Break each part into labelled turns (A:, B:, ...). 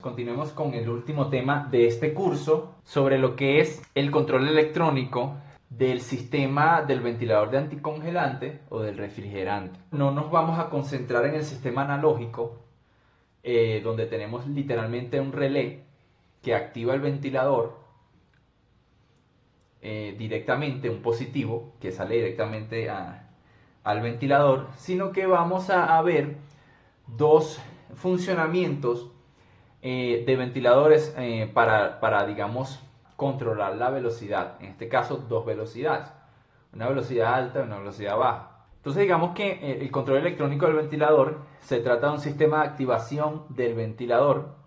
A: Continuemos con el último tema de este curso sobre lo que es el control electrónico del sistema del ventilador de anticongelante o del refrigerante. No nos vamos a concentrar en el sistema analógico, donde tenemos literalmente un relé que activa el ventilador directamente, un positivo que sale directamente al ventilador, sino que vamos a ver dos funcionamientos de ventiladores digamos, controlar la velocidad. En este caso, dos velocidades. Una velocidad alta y una velocidad baja. Entonces, digamos que el control electrónico del ventilador se trata de un sistema de activación del ventilador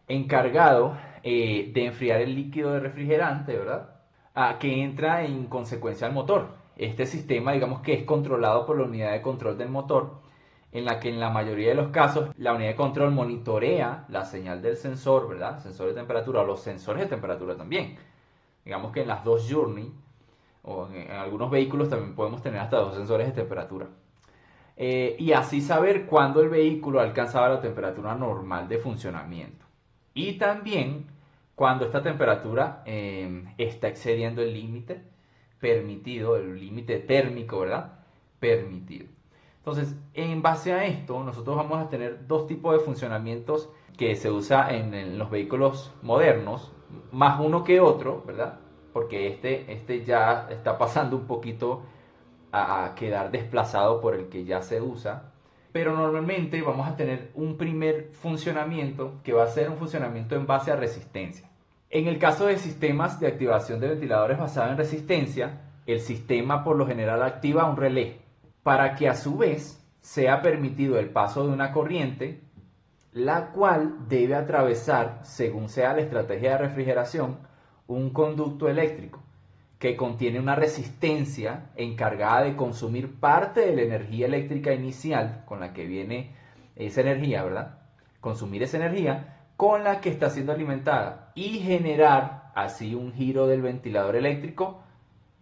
A: encargado de enfriar el líquido de refrigerante, ¿verdad? Que entra en consecuencia al motor. Este sistema, digamos que es controlado por la unidad de control del motor, en la que en la mayoría de los casos la unidad de control monitorea la señal del sensor, ¿verdad? Sensor de temperatura o los sensores de temperatura también. Digamos que en las dos Journey o en algunos vehículos también podemos tener hasta dos sensores de temperatura. Y así saber cuándo el vehículo ha alcanzado la temperatura normal de funcionamiento. Y también cuando esta temperatura está excediendo el límite permitido, el límite térmico, ¿verdad? Permitido. Entonces, en base a esto, nosotros vamos a tener dos tipos de funcionamientos que se usa en los vehículos modernos, más uno que otro, ¿verdad? Porque este ya está pasando un poquito a quedar desplazado por el que ya se usa. Pero normalmente vamos a tener un primer funcionamiento que va a ser un funcionamiento en base a resistencia. En el caso de sistemas de activación de ventiladores basados en resistencia, el sistema por lo general activa un relé para que a su vez sea permitido el paso de una corriente, la cual debe atravesar, según sea la estrategia de refrigeración, un conducto eléctrico que contiene una resistencia encargada de consumir parte de la energía eléctrica inicial con la que viene esa energía, ¿verdad? Consumir esa energía con la que está siendo alimentada y generar así un giro del ventilador eléctrico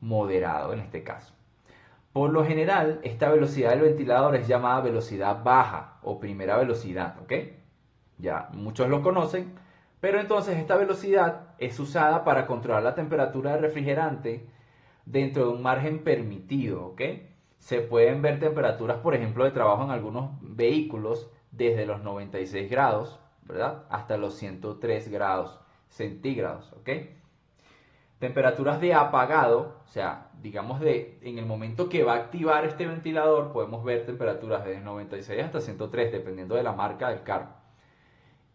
A: moderado en este caso. Por lo general, esta velocidad del ventilador es llamada velocidad baja o primera velocidad, ¿ok? Ya muchos lo conocen, pero entonces esta velocidad es usada para controlar la temperatura del refrigerante dentro de un margen permitido, ¿ok? Se pueden ver temperaturas, por ejemplo, de trabajo en algunos vehículos desde los 96 grados, ¿verdad? Hasta los 103 grados centígrados, ¿ok? Temperaturas de apagado, o sea, digamos en el momento que va a activar este ventilador, podemos ver temperaturas desde 96 hasta 103, dependiendo de la marca del carro.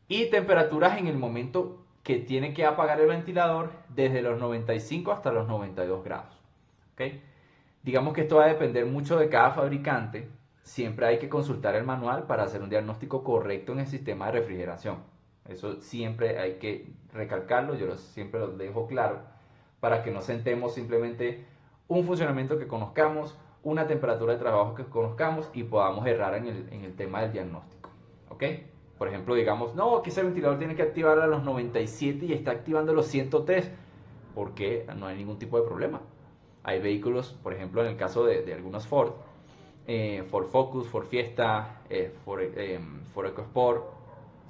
A: Y temperaturas en el momento que tiene que apagar el ventilador, desde los 95 hasta los 92 grados. ¿Okay? Digamos que esto va a depender mucho de cada fabricante. Siempre hay que consultar el manual para hacer un diagnóstico correcto en el sistema de refrigeración. Eso siempre hay que recalcarlo, yo siempre lo dejo claro, para que no sentemos simplemente un funcionamiento que conozcamos, una temperatura de trabajo que conozcamos y podamos errar en el tema del diagnóstico. ¿Ok? Por ejemplo, digamos, no, que ese ventilador tiene que activar a los 97 y está activando a los 103, porque no hay ningún tipo de problema. Hay vehículos, por ejemplo, en el caso de algunos Ford, Ford Focus, Ford Fiesta, Ford EcoSport,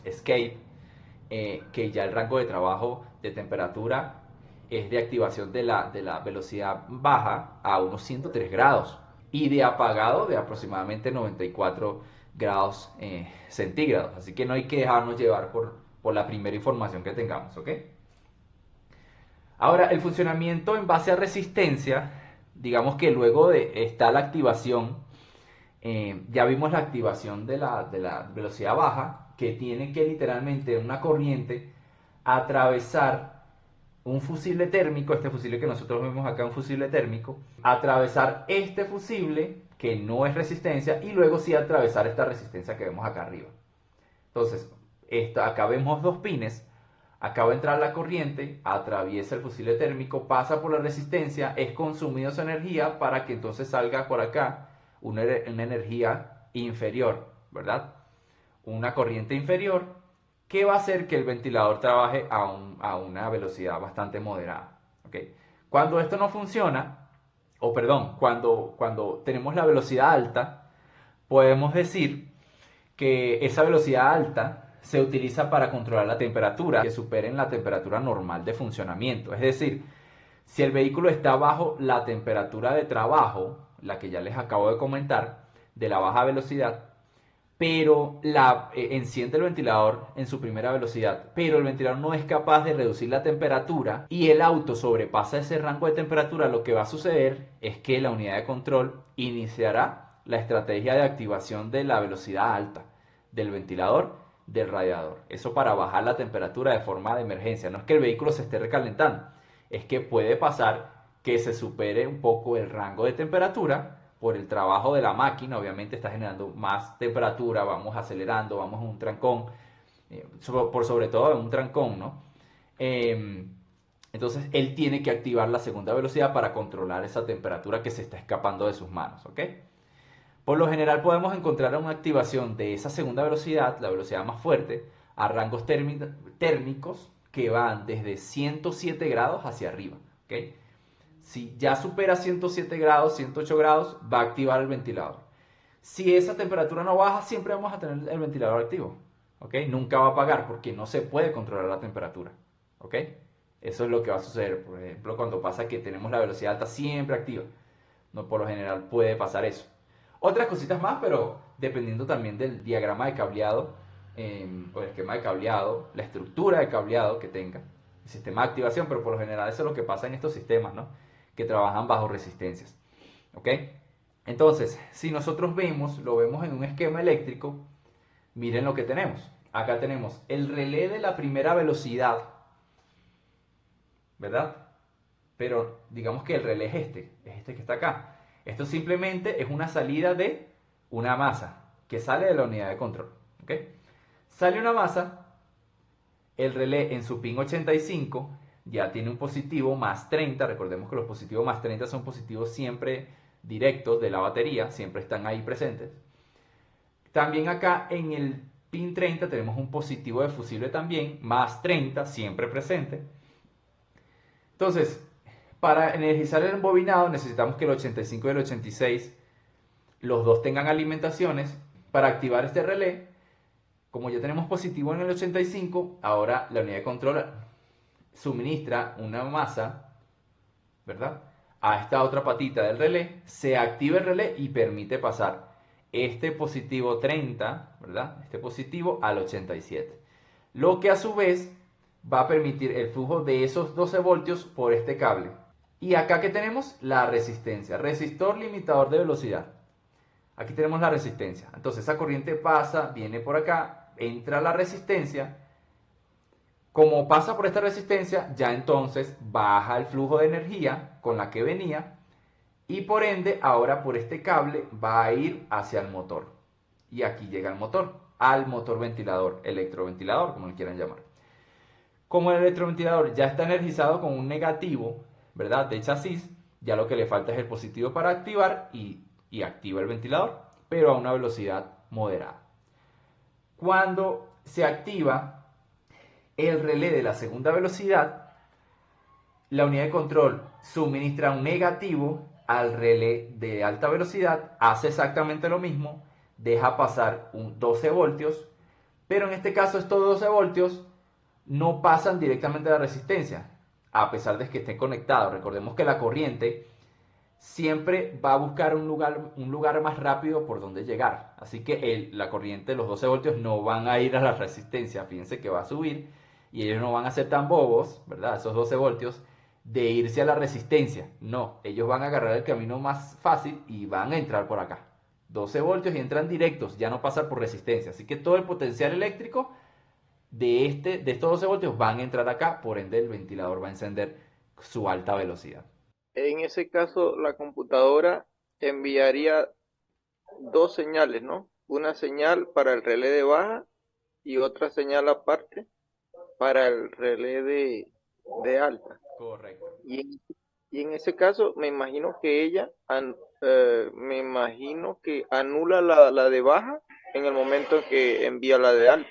A: Escape, que ya el rango de trabajo de temperatura es de activación de la velocidad baja a unos 103 grados y de apagado de aproximadamente 94 grados centígrados. Así que no hay que dejarnos llevar por la primera información que tengamos, ¿ok? Ahora, el funcionamiento en base a resistencia, digamos que luego está la activación, ya vimos la activación de la velocidad baja, que tiene que literalmente una corriente atravesar un fusible térmico, este fusible que nosotros vemos acá, un fusible térmico, atravesar este fusible, que no es resistencia, y luego sí atravesar esta resistencia que vemos acá arriba. Entonces, acá vemos dos pines, acá va a entrar la corriente, atraviesa el fusible térmico, pasa por la resistencia, es consumida su energía para que entonces salga por acá una energía inferior, ¿verdad? Una corriente inferior que va a hacer que el ventilador trabaje a una velocidad bastante moderada. ¿Okay? Cuando esto no funciona, o perdón, cuando tenemos la velocidad alta, podemos decir que esa velocidad alta se utiliza para controlar la temperatura que superen la temperatura normal de funcionamiento. Es decir, si el vehículo está bajo la temperatura de trabajo, la que ya les acabo de comentar, de la baja velocidad, pero enciende el ventilador en su primera velocidad, pero el ventilador no es capaz de reducir la temperatura y el auto sobrepasa ese rango de temperatura, lo que va a suceder es que la unidad de control iniciará la estrategia de activación de la velocidad alta del ventilador del radiador. Eso para bajar la temperatura de forma de emergencia. No es que el vehículo se esté recalentando, es que puede pasar que se supere un poco el rango de temperatura por el trabajo de la máquina. Obviamente está generando más temperatura, vamos acelerando, vamos a un trancón, por sobre todo en un trancón, ¿no? Entonces él tiene que activar la segunda velocidad para controlar esa temperatura que se está escapando de sus manos, ¿ok? Por lo general podemos encontrar una activación de esa segunda velocidad, la velocidad más fuerte, a rangos térmicos que van desde 107 grados hacia arriba, ¿ok? Si ya supera 107 grados, 108 grados, va a activar el ventilador. Si esa temperatura no baja, siempre vamos a tener el ventilador activo. ¿Ok? Nunca va a apagar porque no se puede controlar la temperatura. ¿Ok? Eso es lo que va a suceder. Por ejemplo, cuando pasa que tenemos la velocidad alta siempre activa. No, por lo general puede pasar eso. Otras cositas más, pero dependiendo también del diagrama de cableado o el esquema de cableado, la estructura de cableado que tenga, el sistema de activación, pero por lo general eso es lo que pasa en estos sistemas, ¿no? Que trabajan bajo resistencias. ¿Ok? Entonces, si nosotros lo vemos en un esquema eléctrico, miren lo que tenemos. Acá tenemos el relé de la primera velocidad, ¿verdad? Pero digamos que el relé es este que está acá. Esto simplemente es una salida de una masa que sale de la unidad de control. ¿Ok? Sale una masa, el relé en su pin 85 ya tiene un positivo más 30. Recordemos que los positivos más 30 son positivos siempre directos de la batería, siempre están ahí presentes. También acá en el pin 30 tenemos un positivo de fusible también, más 30, siempre presente. Entonces, para energizar el embobinado necesitamos que el 85 y el 86, los dos tengan alimentaciones. Para activar este relé, como ya tenemos positivo en el 85, ahora la unidad de control suministra una masa, ¿verdad? A esta otra patita del relé, se activa el relé y permite pasar este positivo 30, ¿verdad? Este positivo al 87. Lo que a su vez va a permitir el flujo de esos 12 voltios por este cable. Y acá que tenemos la resistencia, resistor limitador de velocidad. Aquí tenemos la resistencia. Entonces esa corriente pasa, viene por acá, entra a la resistencia. Como pasa por esta resistencia, ya entonces baja el flujo de energía con la que venía y por ende ahora por este cable va a ir hacia el motor. Y aquí llega el motor, al motor ventilador, electroventilador, como le quieran llamar. Como el electroventilador ya está energizado con un negativo, ¿verdad? De chasis, ya lo que le falta es el positivo para activar y activa el ventilador, pero a una velocidad moderada. Cuando se activa el relé de la segunda velocidad, la unidad de control suministra un negativo al relé de alta velocidad, hace exactamente lo mismo, deja pasar 12 voltios, pero en este caso estos 12 voltios no pasan directamente a la resistencia, a pesar de que estén conectados. Recordemos que la corriente siempre va a buscar un lugar más rápido por donde llegar. Así que la corriente, los 12 voltios no van a ir a la resistencia. Fíjense que va a subir y ellos no van a ser tan bobos, ¿verdad? Esos 12 voltios de irse a la resistencia. No, ellos van a agarrar el camino más fácil y van a entrar por acá. 12 voltios y entran directos, ya no pasan por resistencia. Así que todo el potencial eléctrico de estos 12 voltios van a entrar acá, por ende el ventilador va a encender su alta velocidad.
B: En ese caso, la computadora enviaría dos señales, ¿no? Una señal para el relé de baja y otra señal aparte para el relé de alta.
A: Correcto.
B: Y en ese caso, me imagino que me imagino que anula la de baja en el momento en que envía la de alta.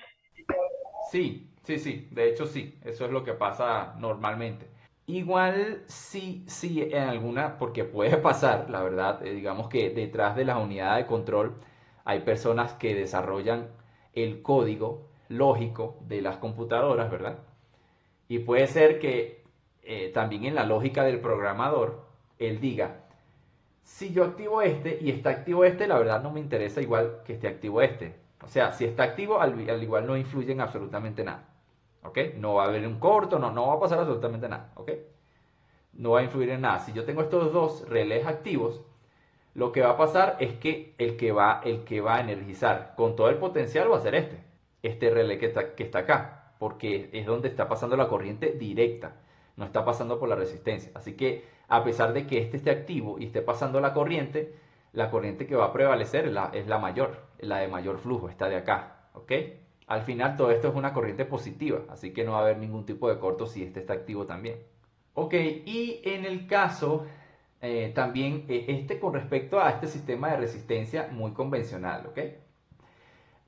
A: Sí, sí, sí, de hecho sí, eso es lo que pasa normalmente. Igual sí, sí, en alguna, porque puede pasar, la verdad, digamos que detrás de las unidades de control hay personas que desarrollan el código lógico de las computadoras, ¿verdad? Y puede ser que también en la lógica del programador, él diga, si yo activo este y está activo este, la verdad no me interesa igual que esté activo este. O sea, si está activo, al igual no influye en absolutamente nada. ¿Ok? No va a haber un corto, no va a pasar absolutamente nada. ¿Ok? No va a influir en nada. Si yo tengo estos dos relés activos, lo que va a pasar es que el que va a energizar con todo el potencial va a ser este relé que está acá, porque es donde está pasando la corriente directa, no está pasando por la resistencia. Así que a pesar de que este esté activo y esté pasando la corriente que va a prevalecer es la mayor, la de mayor flujo, esta de acá, ¿ok? Al final todo esto es una corriente positiva, así que no va a haber ningún tipo de corto si este está activo también. Ok, y en el caso también con respecto a este sistema de resistencia muy convencional, ¿ok?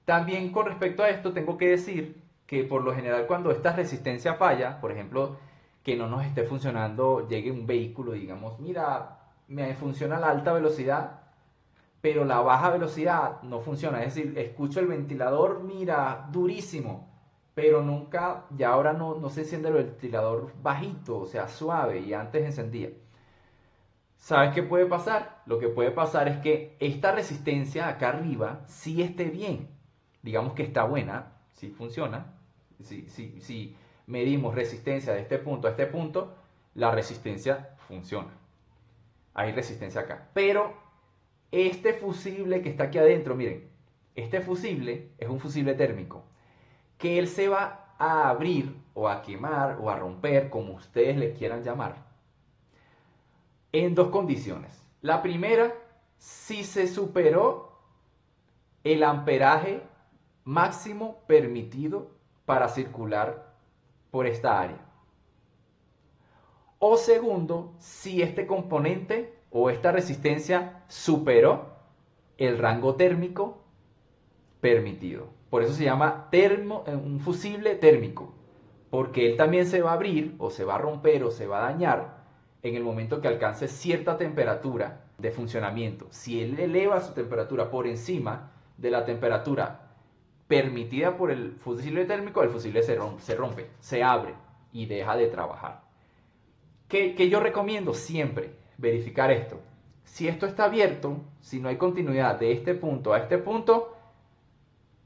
A: También con respecto a esto tengo que decir que por lo general cuando esta resistencia falla, por ejemplo, que no nos esté funcionando, llegue un vehículo y digamos, mira, me funciona la alta velocidad, pero la baja velocidad no funciona. Es decir, escucho el ventilador, mira, durísimo, pero nunca, ya ahora no se enciende el ventilador bajito, o sea, suave, y antes encendía. ¿Sabes qué puede pasar? Lo que puede pasar es que esta resistencia acá arriba sí esté bien. Digamos que está buena, sí funciona. Si medimos resistencia de este punto a este punto, la resistencia funciona. Hay resistencia acá. Pero este fusible que está aquí adentro, miren, este fusible es un fusible térmico, que él se va a abrir o a quemar o a romper, como ustedes le quieran llamar, en dos condiciones. La primera, si se superó el amperaje máximo permitido para circular por esta área. O segundo, si este componente o esta resistencia superó el rango térmico permitido. Por eso se llama un fusible térmico, porque él también se va a abrir o se va a romper o se va a dañar en el momento que alcance cierta temperatura de funcionamiento. Si él eleva su temperatura por encima de la temperatura permitida por el fusible térmico, el fusible se rompe, se abre y deja de trabajar. ¿Qué yo recomiendo? Siempre verificar esto. Si esto está abierto, si no hay continuidad de este punto a este punto,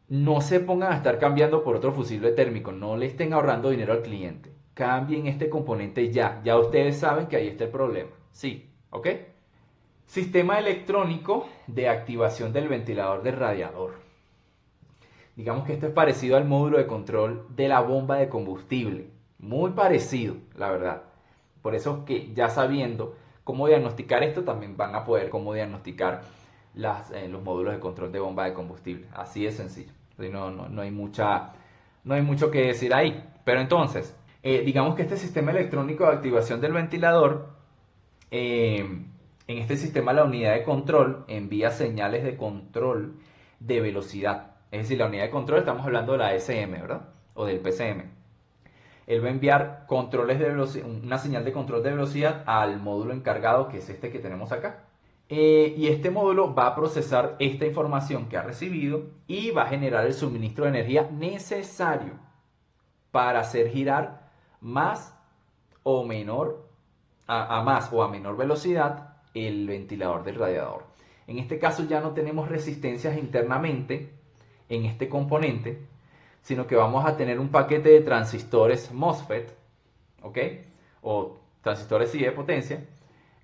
A: no se pongan a estar cambiando por otro fusible térmico, no le estén ahorrando dinero al cliente. Cambien este componente ya. Ya ustedes saben que ahí está el problema. Sí, ¿ok? Sistema electrónico de activación del ventilador del radiador. Digamos que esto es parecido al módulo de control de la bomba de combustible. Muy parecido, la verdad. Por eso que ya sabiendo cómo diagnosticar esto, también van a poder cómo diagnosticar los módulos de control de bomba de combustible. Así de sencillo. No hay mucho que decir ahí. Pero entonces, digamos que este sistema electrónico de activación del ventilador, en este sistema la unidad de control envía señales de control de velocidad. Es decir, la unidad de control, estamos hablando de la SM, ¿verdad? O del PCM. Él va a enviar controles de velocidad, una señal de control de velocidad al módulo encargado, que es este que tenemos acá. Y este módulo va a procesar esta información que ha recibido y va a generar el suministro de energía necesario para hacer girar más o menor, a más o a menor velocidad el ventilador del radiador. En este caso ya no tenemos resistencias internamente en este componente, sino que vamos a tener un paquete de transistores MOSFET, ¿ok? O transistores de potencia,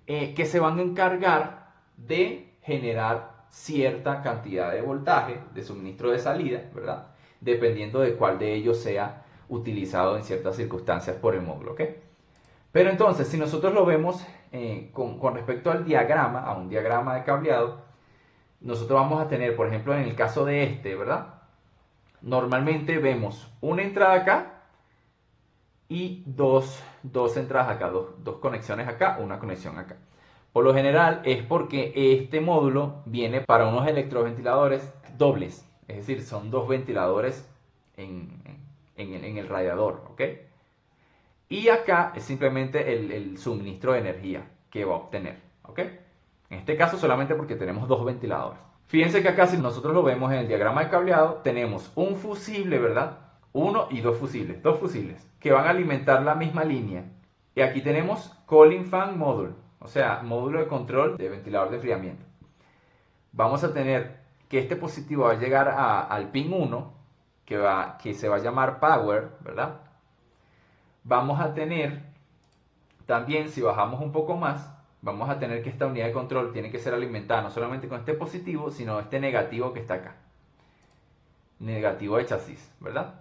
A: que se van a encargar de generar cierta cantidad de voltaje de suministro de salida, ¿verdad? Dependiendo de cuál de ellos sea utilizado en ciertas circunstancias por el módulo, ¿ok? Pero entonces, si nosotros lo vemos con respecto al diagrama, a un diagrama de cableado, nosotros vamos a tener, por ejemplo, en el caso de este, ¿verdad? Normalmente vemos una entrada acá y dos entradas acá, dos conexiones acá, una conexión acá. Por lo general es porque este módulo viene para unos electroventiladores dobles, es decir, son dos ventiladores en el radiador, ¿ok? Y acá es simplemente el suministro de energía que va a obtener, ¿ok? En este caso solamente porque tenemos dos ventiladores. Fíjense que acá si nosotros lo vemos en el diagrama de cableado, tenemos un fusible, ¿verdad? Uno y dos fusibles, que van a alimentar la misma línea. Y aquí tenemos cooling fan module, o sea, módulo de control de ventilador de enfriamiento. Vamos a tener que este positivo va a llegar al pin 1, que se va a llamar power, ¿verdad? Vamos a tener también, si bajamos un poco más, vamos a tener que esta unidad de control tiene que ser alimentada no solamente con este positivo, sino este negativo que está acá. Negativo de chasis, ¿verdad?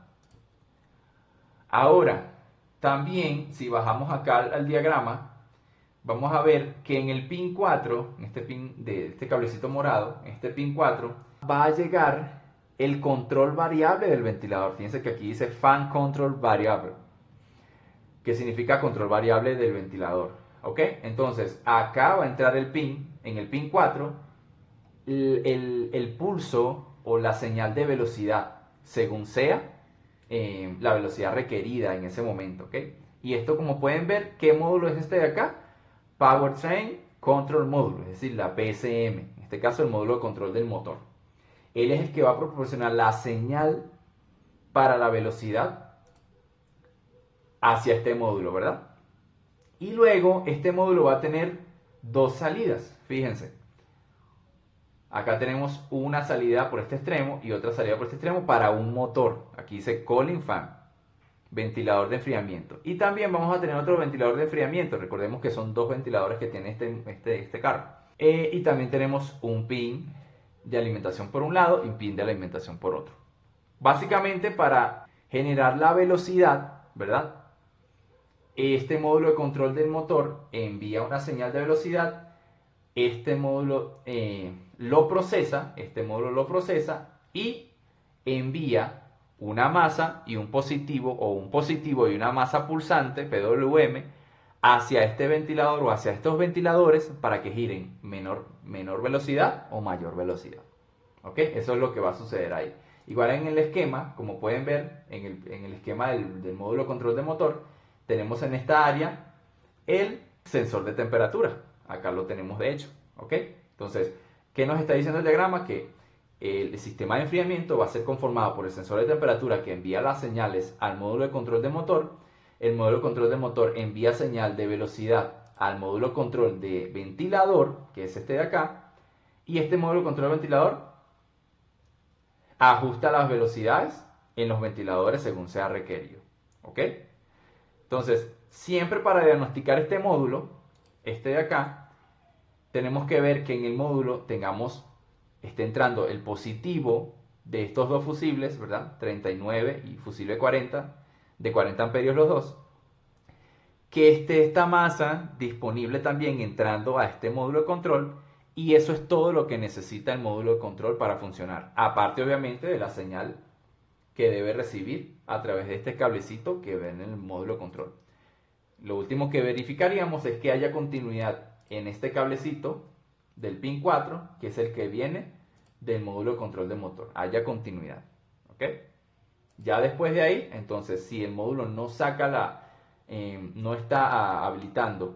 A: Ahora, también, si bajamos acá al diagrama, vamos a ver que en el pin 4, en este pin de este cablecito morado, en este pin 4, va a llegar el control variable del ventilador. Fíjense que aquí dice fan control variable, que significa control variable del ventilador. ¿Ok? Entonces, acá va a entrar el pin, en el pin 4, el pulso o la señal de velocidad, según sea la velocidad requerida en ese momento. ¿Ok? Y esto, como pueden ver, ¿qué módulo es este de acá? Powertrain Control Module, es decir, la PSM, en este caso el módulo de control del motor. Él es el que va a proporcionar la señal para la velocidad hacia este módulo, ¿verdad? Y luego este módulo va a tener dos salidas, fíjense. Acá tenemos una salida por este extremo y otra salida por este extremo para un motor. Aquí dice cooling fan, ventilador de enfriamiento. Y también vamos a tener otro ventilador de enfriamiento. Recordemos que son dos ventiladores que tiene este carro. Y también tenemos un pin de alimentación por un lado y un pin de alimentación por otro. Básicamente para generar la velocidad, ¿verdad? Este módulo de control del motor envía una señal de velocidad. Este módulo este módulo lo procesa y envía una masa y un positivo, o un positivo y una masa pulsante, PWM, hacia este ventilador o hacia estos ventiladores para que giren menor velocidad o mayor velocidad. ¿Ok? Eso es lo que va a suceder ahí. Igual en el esquema, como pueden ver, en el esquema del módulo control de motor, tenemos en esta área el sensor de temperatura. Acá lo tenemos de hecho. ¿Ok? Entonces, ¿qué nos está diciendo el diagrama? Que el sistema de enfriamiento va a ser conformado por el sensor de temperatura que envía las señales al módulo de control de motor. El módulo de control de motor envía señal de velocidad al módulo de control de ventilador, que es este de acá. Y este módulo de control de ventilador ajusta las velocidades en los ventiladores según sea requerido. ¿Ok? Entonces, siempre para diagnosticar este módulo, este de acá, tenemos que ver que en el módulo esté entrando el positivo de estos dos fusibles, ¿verdad? 39 y fusible 40, de 40 amperios los dos. Que esté esta masa disponible también entrando a este módulo de control. Y eso es todo lo que necesita el módulo de control para funcionar. Aparte, obviamente, de la señal que debe recibir a través de este cablecito que ven en el módulo de control. Lo último que verificaríamos es que haya continuidad en este cablecito del pin 4, que es el que viene del módulo de control de motor. Haya continuidad. ¿Ok? Ya después de ahí, entonces, si el módulo no está habilitando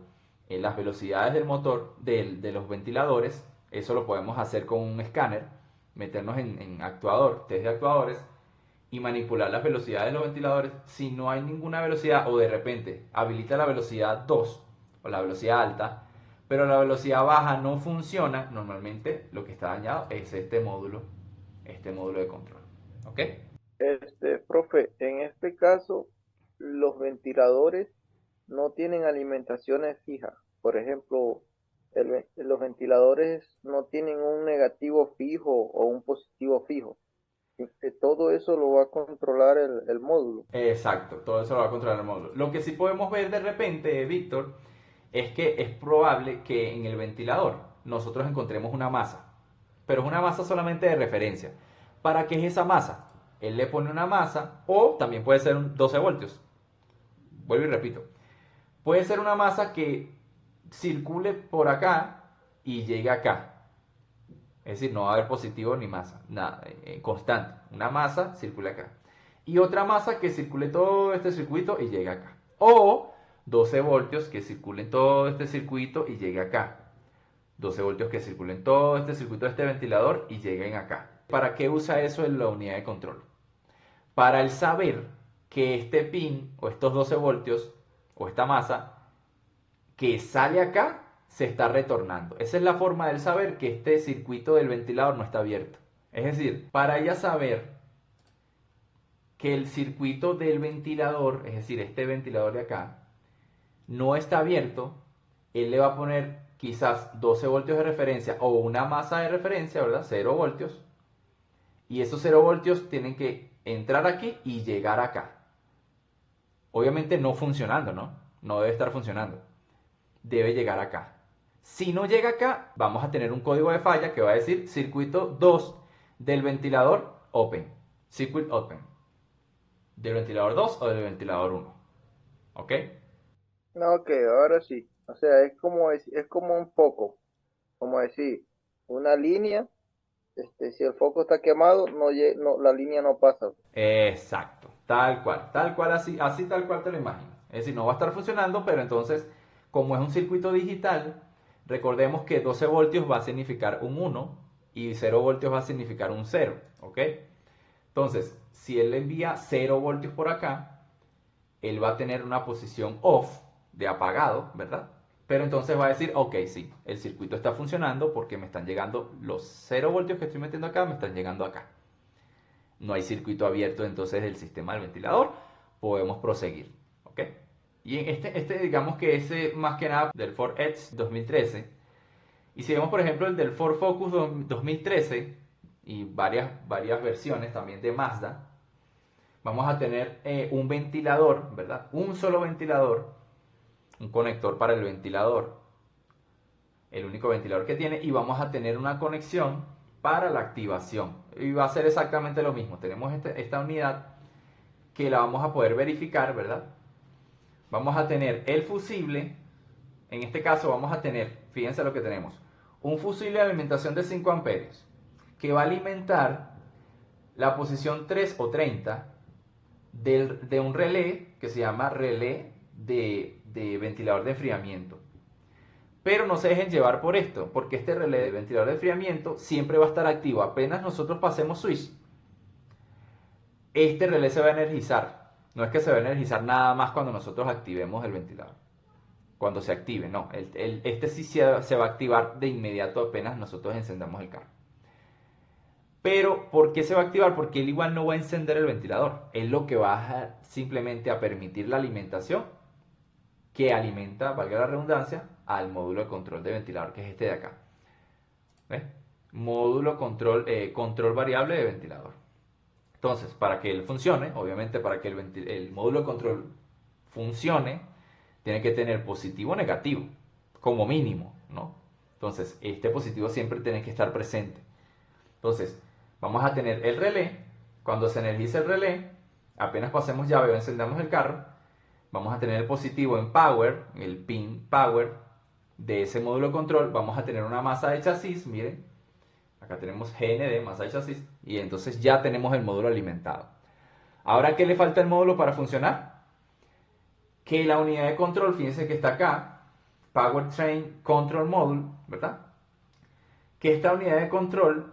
A: las velocidades del motor de los ventiladores, eso lo podemos hacer con un escáner, meternos en actuador, test de actuadores, y manipular las velocidades de los ventiladores. Si no hay ninguna velocidad o de repente habilita la velocidad 2 o la velocidad alta, pero la velocidad baja no funciona, normalmente lo que está dañado es este módulo de control. ¿Ok?
B: Profe, en este caso, los ventiladores no tienen alimentaciones fijas. Por ejemplo, los ventiladores no tienen un negativo fijo o un positivo fijo. Todo eso lo va a controlar el módulo.
A: Exacto, todo eso lo va a controlar el módulo. Lo que sí podemos ver de repente, Víctor, es que es probable que en el ventilador nosotros encontremos una masa, pero es una masa solamente de referencia. ¿Para qué es esa masa? Él le pone una masa o también puede ser un 12 voltios. Vuelvo y repito. Puede ser una masa que circule por acá y llegue acá. Es decir, no va a haber positivo ni masa, nada, constante. Una masa circula acá. Y otra masa que circule todo este circuito y llegue acá. O 12 voltios que circulen todo este circuito y llegue acá. 12 voltios que circulen todo este circuito de este ventilador y lleguen acá. ¿Para qué usa eso en la unidad de control? Para el saber que este pin o estos 12 voltios o esta masa que sale acá se está retornando. Esa es la forma de saber que este circuito del ventilador no está abierto. Es decir, para ella saber que el circuito del ventilador, es decir, este ventilador de acá, no está abierto, él le va a poner quizás 12 voltios de referencia o una masa de referencia, ¿verdad? 0 voltios. Y esos 0 voltios tienen que entrar aquí y llegar acá. Obviamente no funcionando, ¿no? No debe estar funcionando. Debe llegar acá. Si no llega acá, vamos a tener un código de falla que va a decir circuito 2 del ventilador open. Circuit open. Del ventilador 2 o del ventilador 1. ¿Ok?
B: No, ok, ahora sí. O sea, es como un foco, como decir, una línea, si el foco está quemado, la línea no pasa.
A: Exacto. Tal cual así, así tal cual te lo imaginas. Es decir, no va a estar funcionando, pero entonces, como es un circuito digital, recordemos que 12 voltios va a significar un 1 y 0 voltios va a significar un 0. ¿Ok? Entonces, si él envía 0 voltios por acá, él va a tener una posición off de apagado, ¿verdad? Pero entonces va a decir, ok, sí, el circuito está funcionando porque me están llegando los 0 voltios que estoy metiendo acá, me están llegando acá. No hay circuito abierto entonces del sistema del ventilador, podemos proseguir, ¿ok? Y en este digamos que es más que nada del Ford Edge 2013. Y si vemos por ejemplo el del Ford Focus 2013 y varias versiones también de Mazda, vamos a tener un ventilador, ¿verdad? Un solo ventilador, un conector para el ventilador, el único ventilador que tiene, y vamos a tener una conexión para la activación. Y va a ser exactamente lo mismo. Tenemos esta unidad que la vamos a poder verificar, ¿verdad? Vamos a tener el fusible, en este caso vamos a tener, fíjense lo que tenemos, un fusible de alimentación de 5 amperios que va a alimentar la posición 3 o 30 de un relé que se llama relé de ventilador de enfriamiento. Pero no se dejen llevar por esto, porque este relé de ventilador de enfriamiento siempre va a estar activo. Apenas nosotros pasemos switch, este relé se va a energizar. No es que se va a energizar nada más cuando nosotros activemos el ventilador. Cuando se active, no. Este sí se va a activar de inmediato apenas nosotros encendamos el carro. Pero, ¿por qué se va a activar? Porque él igual no va a encender el ventilador. Él lo que va a simplemente a permitir la alimentación que alimenta, valga la redundancia, al módulo de control de ventilador, que es este de acá. ¿Ves? Módulo control variable de ventilador. Entonces, para que él funcione, obviamente para que el módulo de control funcione, tiene que tener positivo o negativo, como mínimo, ¿no? Entonces, este positivo siempre tiene que estar presente. Entonces, vamos a tener el relé. Cuando se energice el relé, apenas pasemos llave o encendamos el carro, vamos a tener el positivo en power, el pin power de ese módulo de control. Vamos a tener una masa de chasis, miren, acá tenemos GND, masa de chasis, y entonces ya tenemos el módulo alimentado. Ahora, ¿qué le falta al módulo para funcionar? Que la unidad de control, fíjense que está acá, Powertrain Control Module, ¿verdad? Que esta unidad de control,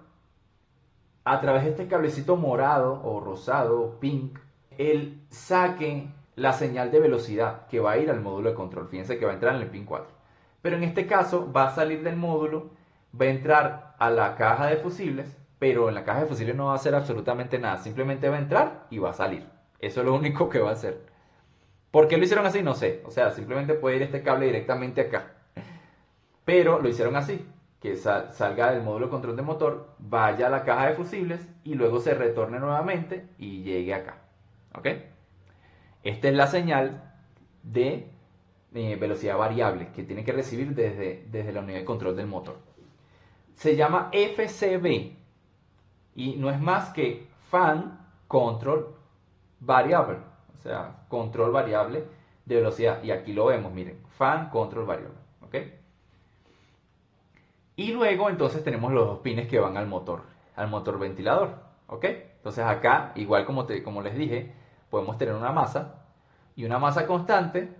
A: a través de este cablecito morado o rosado o pink, él saque la señal de velocidad que va a ir al módulo de control. Fíjense que va a entrar en el pin 4. Pero en este caso va a salir del módulo, va a entrar a la caja de fusibles, pero en la caja de fusibles no va a hacer absolutamente nada. Simplemente va a entrar y va a salir. Eso es lo único que va a hacer. ¿Por qué lo hicieron así? No sé. O sea, simplemente puede ir este cable directamente acá. Pero lo hicieron así. Que salga del módulo de control de motor, vaya a la caja de fusibles y luego se retorne nuevamente y llegue acá. ¿Ok? Esta es la señal de velocidad variable que tiene que recibir desde la unidad de control del motor. Se llama FCV y no es más que Fan Control Variable, o sea, control variable de velocidad. Y aquí lo vemos, miren, Fan Control Variable. ¿Ok? Y luego entonces tenemos los dos pines que van al motor ventilador. ¿Ok? Entonces acá, igual como les dije, podemos tener una masa y una masa constante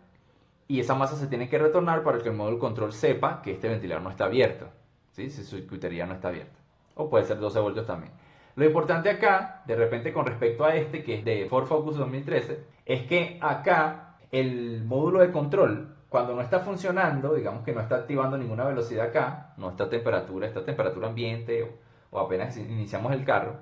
A: y esa masa se tiene que retornar para que el módulo control sepa que este ventilador no está abierto, ¿sí? Si su circuitería no está abierta. O puede ser 12 voltios también. Lo importante acá, de repente con respecto a este, que es de Ford Focus 2013, es que acá el módulo de control, cuando no está funcionando, digamos que no está activando ninguna velocidad acá, no está temperatura ambiente o apenas iniciamos el carro,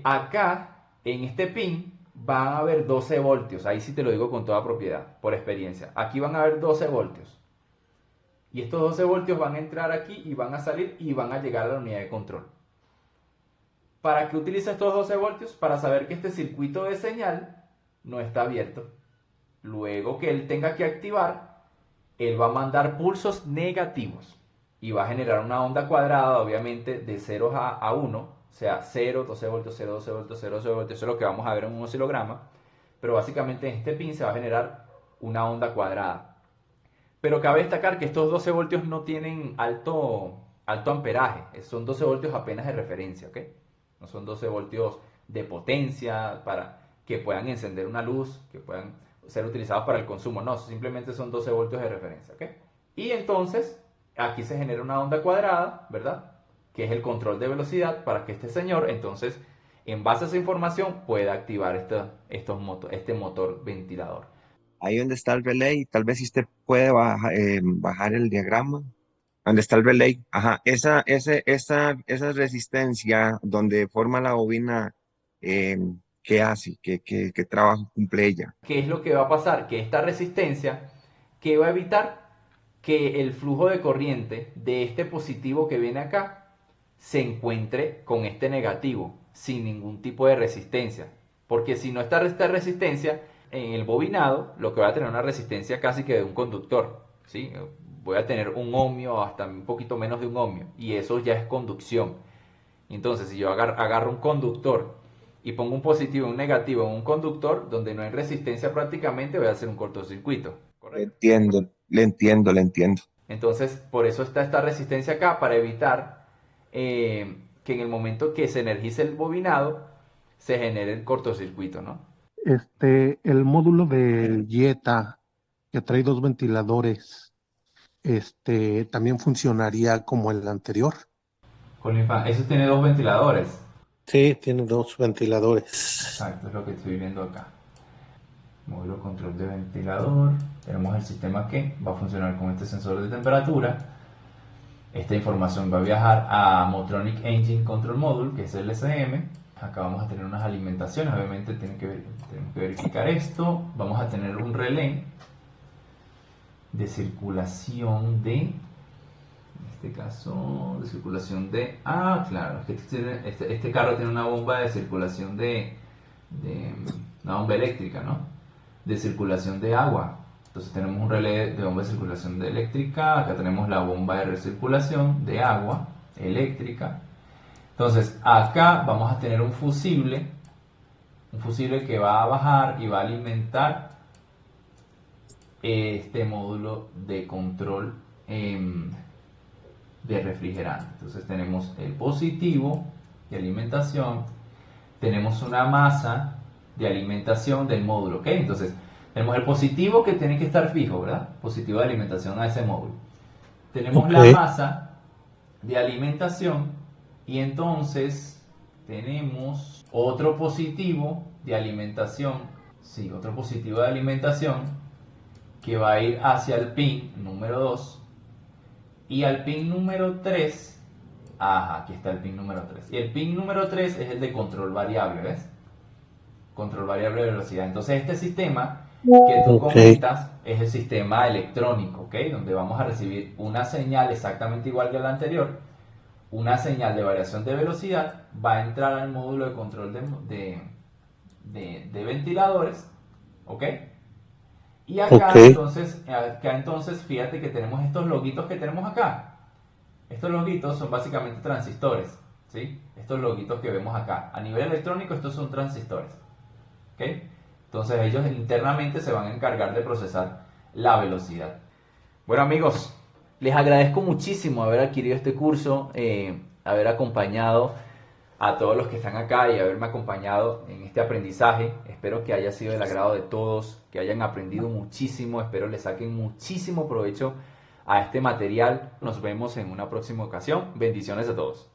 A: acá en este pin van a haber 12 voltios, ahí sí te lo digo con toda propiedad, por experiencia. Aquí van a haber 12 voltios. Y estos 12 voltios van a entrar aquí y van a salir y van a llegar a la unidad de control. ¿Para qué utiliza estos 12 voltios? Para saber que este circuito de señal no está abierto. Luego que él tenga que activar, él va a mandar pulsos negativos y va a generar una onda cuadrada, obviamente, de 0 a 1, o sea, 0, 12 voltios, 0, 12 voltios, 0, 12 voltios, eso es lo que vamos a ver en un oscilograma, pero básicamente en este pin se va a generar una onda cuadrada. Pero cabe destacar que estos 12 voltios no tienen alto amperaje, son 12 voltios apenas de referencia, ¿ok? No son 12 voltios de potencia para que puedan encender una luz, que puedan ser utilizados para el consumo, no, simplemente son 12 voltios de referencia, ¿ok? Y entonces, aquí se genera una onda cuadrada, ¿verdad? Que es el control de velocidad para que este señor, entonces, en base a esa información, pueda activar este motor ventilador.
C: Ahí donde está el relay, tal vez si usted puede bajar el diagrama. Donde está el relay, ajá, esa resistencia donde forma la bobina, eh, ¿qué hace? ¿Qué trabajo cumple ella?
A: ¿Qué es lo que va a pasar? Que esta resistencia, que va a evitar que el flujo de corriente de este positivo que viene acá se encuentre con este negativo sin ningún tipo de resistencia. Porque si no está esta resistencia, en el bobinado lo que va a tener una resistencia casi que de un conductor, ¿sí? Voy a tener un ohmio hasta un poquito menos de un ohmio y eso ya es conducción. Entonces, si yo agarro un conductor y pongo un positivo y un negativo en un conductor donde no hay resistencia prácticamente, voy a hacer un cortocircuito.
C: Le
A: ¿Correcto?
C: entiendo, le entiendo.
A: Entonces, por eso está esta resistencia acá, para evitar que en el momento que se energice el bobinado, se genere el cortocircuito, ¿no?
D: El módulo de Jetta que trae dos ventiladores, también funcionaría como el anterior.
A: Eso tiene dos ventiladores.
D: Sí, tiene dos ventiladores.
A: Exacto, es lo que estoy viendo acá. Módulo control de ventilador. Tenemos el sistema que va a funcionar con este sensor de temperatura. Esta información va a viajar a Motronic Engine Control Module, que es el SEM. Acá vamos a tener unas alimentaciones, obviamente tenemos que verificar esto. Vamos a tener un relé de circulación en este caso, de circulación de... Ah, claro, es que este carro tiene una bomba de circulación una bomba eléctrica, ¿no? De circulación de agua. Entonces tenemos un relé de bomba de circulación eléctrica, acá tenemos la bomba de recirculación de agua eléctrica. Entonces acá vamos a tener un fusible que va a bajar y va a alimentar este módulo de control de refrigerante. Entonces tenemos el positivo de alimentación, tenemos una masa de alimentación del módulo, ¿ok? Entonces tenemos el positivo que tiene que estar fijo, ¿verdad? Positivo de alimentación a ese módulo. Tenemos la masa de alimentación y entonces tenemos otro positivo de alimentación, sí, otro positivo de alimentación que va a ir hacia el pin número 2 y al pin número 3, ajá, aquí está el pin número 3. Y el pin número 3 es el de control variable, ¿ves? Control variable de velocidad. Entonces este sistema que tú comentas es el sistema electrónico, ¿ok? Donde vamos a recibir una señal exactamente igual que la anterior, una señal de variación de velocidad, va a entrar al módulo de control de ventiladores, ¿ok? Y acá entonces, fíjate que tenemos estos loguitos que tenemos acá. Estos loguitos son básicamente transistores, ¿sí? Estos loguitos que vemos acá. A nivel electrónico estos son transistores, ¿ok? Entonces ellos internamente se van a encargar de procesar la velocidad. Bueno amigos, les agradezco muchísimo haber adquirido este curso, haber acompañado a todos los que están acá y haberme acompañado en este aprendizaje. Espero que haya sido del agrado de todos, que hayan aprendido muchísimo, espero les saquen muchísimo provecho a este material. Nos vemos en una próxima ocasión. Bendiciones a todos.